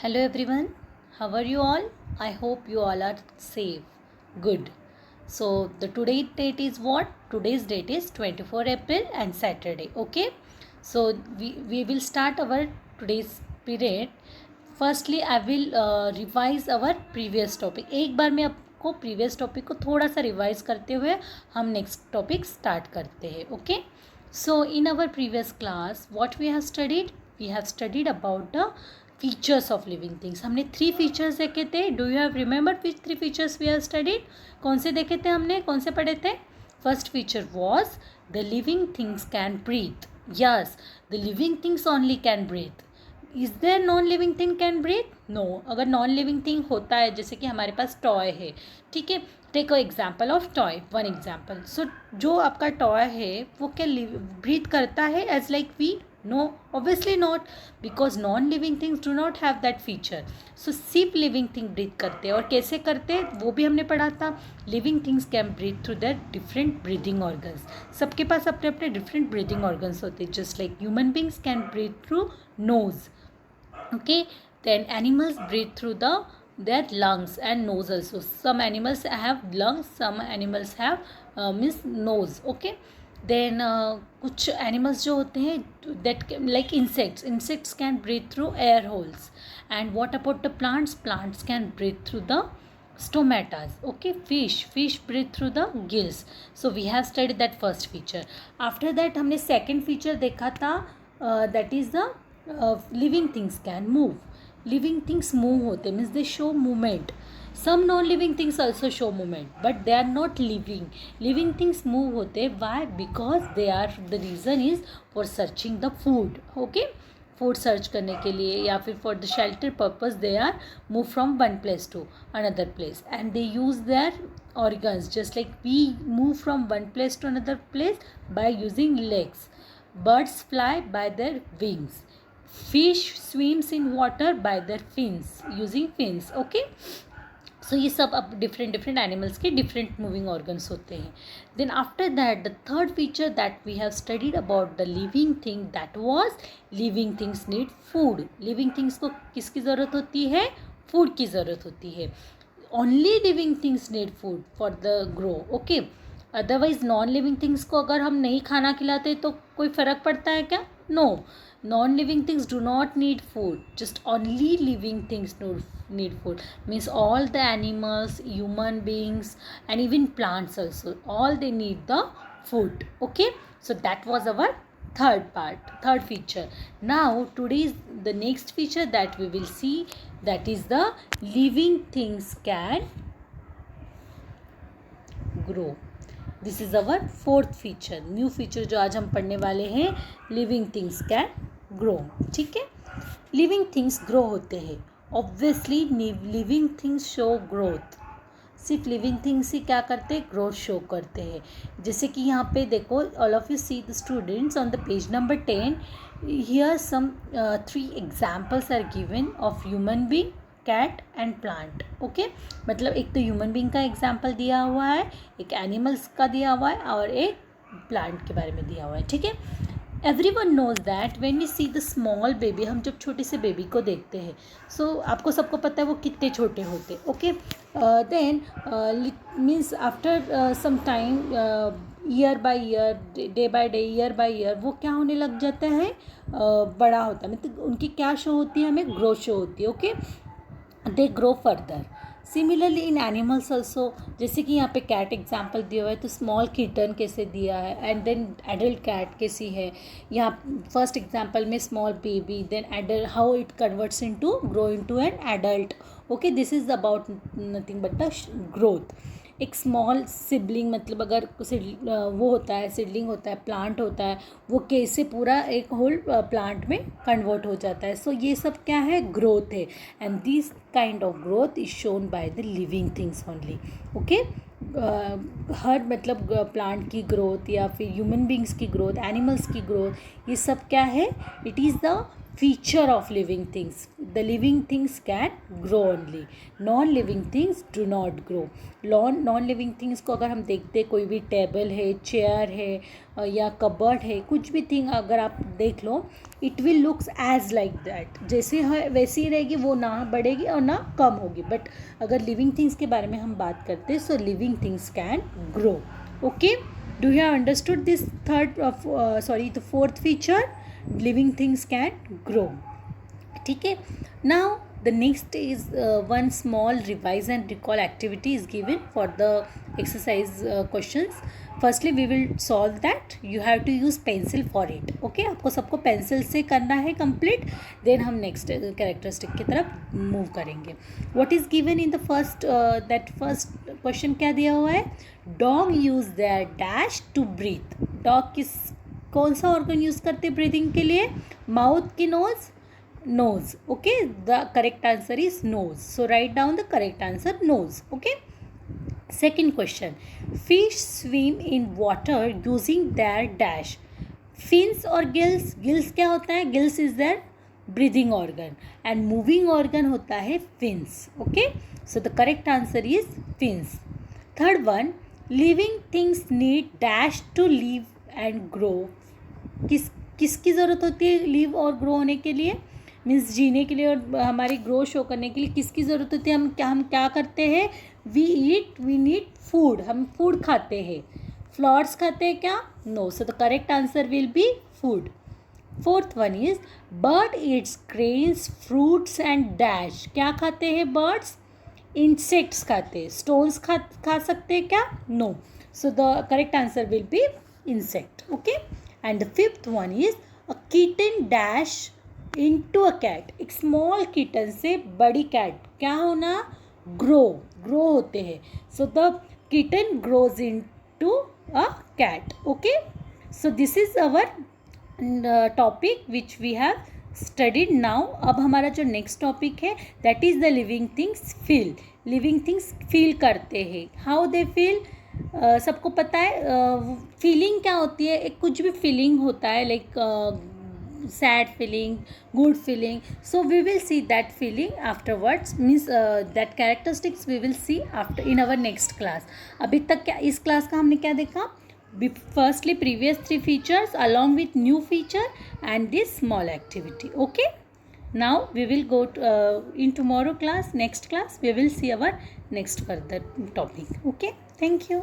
Hello everyone, how are you all? I hope you all are safe. Good. So the today date is what? Today's date is 24 April and Saturday. Okay. So we will start our today's period. Firstly, I will revise our previous topic. एक बार मैं आपको previous topic को थोड़ा सा revise करते हुए हम next topic start करते हैं. Okay. So in our previous class, what we have studied? We have studied about the features of living things. हमने 3 फीचर्स देखे थे. Do you have remember which 3 features we have studied? कौन से देखे थे हमने, कौन से पढ़े थे? First feature was the living things can breathe. Yes, the living things only can breathe. Is there non living thing can breathe? No. अगर नॉन लिविंग थिंग होता है, जैसे कि हमारे पास टॉय है, ठीक है, take a example of toy, one example. So जो आपका टॉय है वो क्या ब्रीथ करता है as like we? No, obviously not, because non-living things do not have that feature. So सिर्फ living thing breathe करते हैं. और कैसे करते हैं वो भी हमने पढ़ा था. Living things can breathe through their different breathing organs. सबके पास अपने अपने different breathing organs होते हैं. Just like human beings can breathe through nose. Okay, then animals breathe through their lungs and nose also. Some animals have lungs, some animals have means nose. Okay. Then कुछ animals जो होते हैं that like insects can breathe through air holes. And what about the plants can breathe through the stomatas. Okay, fish breathe through the gills. So we have study that first feature. After that हमने second feature देखा था, that is the living things can move. Living things move होते means they show movement. Some non-living things also show movement, but they are not living. Living things move होते. Why? Because they are, the reason is for searching the food. Okay, food search करने के लिए या फिर for the shelter purpose they are move from one place to another place, and they use their organs just like we move from one place to another place by using legs. Birds fly by their wings. Fish swims in water by their fins, using fins. Okay. सो ये सब अब different animals के different moving organs होते हैं. Then after that the third feature that we have studied about the living thing, that was living things need food. Living things को किसकी ज़रूरत होती है? फूड की ज़रूरत होती है. Only living things need food for the grow. Okay, otherwise non living things को अगर हम नहीं खाना खिलाते तो कोई फ़र्क पड़ता है क्या? No. Non-living things do not need food, just only living things need food. Means all the animals, human beings, and even plants also, all they need the food. Okay, so that was our third feature. Now today's the next feature that we will see, that is the living things can grow. This is our fourth feature, new feature जो आज हम पढ़ने वाले हैं. Living things can grow. ठीक है, living things grow होते हैं. Obviously living things show growth. सिर्फ लिविंग थिंग्स ही क्या करते हैं? ग्रोथ शो करते हैं. जैसे कि यहाँ पे देखो, all of you see the students on the page number 10. Here some 3 examples are given of human being, cat and plant. Okay, मतलब एक तो ह्यूमन बीइंग का एग्जाम्पल दिया हुआ है, एक एनिमल्स का दिया हुआ है और एक प्लांट के बारे में दिया हुआ है. ठीक है, everyone knows that when we see the small baby, हम जब छोटे से बेबी को देखते हैं, सो आपको सबको पता है वो कितने छोटे होते. Okay, then means after some time, year by year, day by day, year by year, वो क्या होने लग जाता है? बड़ा होता है. मतलब उनकी क्या शो होती है? हमें ग्रोथ शो होती है. Okay, they grow further. Similarly in animals also, जैसे कि यहाँ पे कैट एग्जाम्पल दिया हुआ है, तो स्मॉल किटन कैसे दिया है, एंड देन एडल्ट कैट कैसी है. यहाँ फर्स्ट एग्जाम्पल में small baby, then adult, how it converts into grow into an adult. Okay, this is about nothing but the growth. एक स्मॉल सिबलिंग, मतलब अगर वो होता है, सिडलिंग होता है, प्लांट होता है, वो कैसे पूरा एक होल प्लांट में कन्वर्ट हो जाता है. सो ये सब क्या है? ग्रोथ है. And this kind of growth is shown by the living things only. Okay, हर मतलब प्लांट की ग्रोथ या फिर ह्यूमन बींग्स की ग्रोथ, एनिमल्स की ग्रोथ, ये सब क्या है? It is the feature of living things. The living things can grow only. Non-living things do not grow. Non-living things को अगर हम देखते, कोई भी टेबल है, चेयर है या कबर्ड है, कुछ भी थिंग अगर आप देख लो, it will looks as like that, जैसे है वैसी रहेगी, वो ना बढ़ेगी और ना कम होगी. बट अगर लिविंग थिंग्स के बारे में हम बात करते हैं, so living things can grow. Okay, do you have understood this the fourth feature? Living things can grow. ठीक है. Now the next is one small revise and recall activity is given for the exercise questions. Firstly we will solve that. You have to use pencil for it. Okay, आपको सबको pencil से करना है complete. Then हम next characteristic की तरफ move करेंगे. What is given in the that first question क्या दिया हुआ है? Dog use their dash to breathe. Dog कौन सा organ use करते हैं breathing के लिए? Mouth की nose? Nose. Okay, the correct answer is nose. So write down the correct answer, nose. Okay. Second question, fish swim in water using their dash. Fins or gills? Gills क्या होता है? Gills is their breathing organ and moving organ होता है fins. Okay, so the correct answer is fins. Third one, living things need dash to live and grow. किसकी ज़रूरत होती है live और grow होने के लिए? मीन्स जीने के लिए और हमारी ग्रो शो करने के लिए किसकी ज़रूरत होती है? हम क्या करते हैं? We need food. हम फूड खाते हैं. फ्लावर्स खाते हैं क्या? No. So the correct answer will be food. Fourth one is bird eats grains fruits and dash. क्या खाते हैं बर्ड्स? इंसेक्ट्स खाते हैं. स्टोन्स खा सकते हैं क्या? No. So the correct answer will be insect. Okay. And the fifth one is a kitten dash into a cat. एक स्मॉल किटन से बड़ी कैट क्या होना? ग्रो होते हैं. So the kitten grows into a cat. Okay, so this is our topic which we have studied now. अब हमारा जो नेक्स्ट टॉपिक है that is the living things feel. Living things feel करते हैं. How they feel? सबको पता है feeling क्या होती है. एक कुछ भी फीलिंग होता है, like sad feeling, good feeling. So we will see that feeling afterwards, means that characteristics we will see after in our next class. अभी तक क्या इस क्लास का हमने क्या देखा? Firstly previous 3 features along with new feature and this small activity. Okay, now we will go to, in tomorrow class, next class we will see our next further topic. Okay, thank you.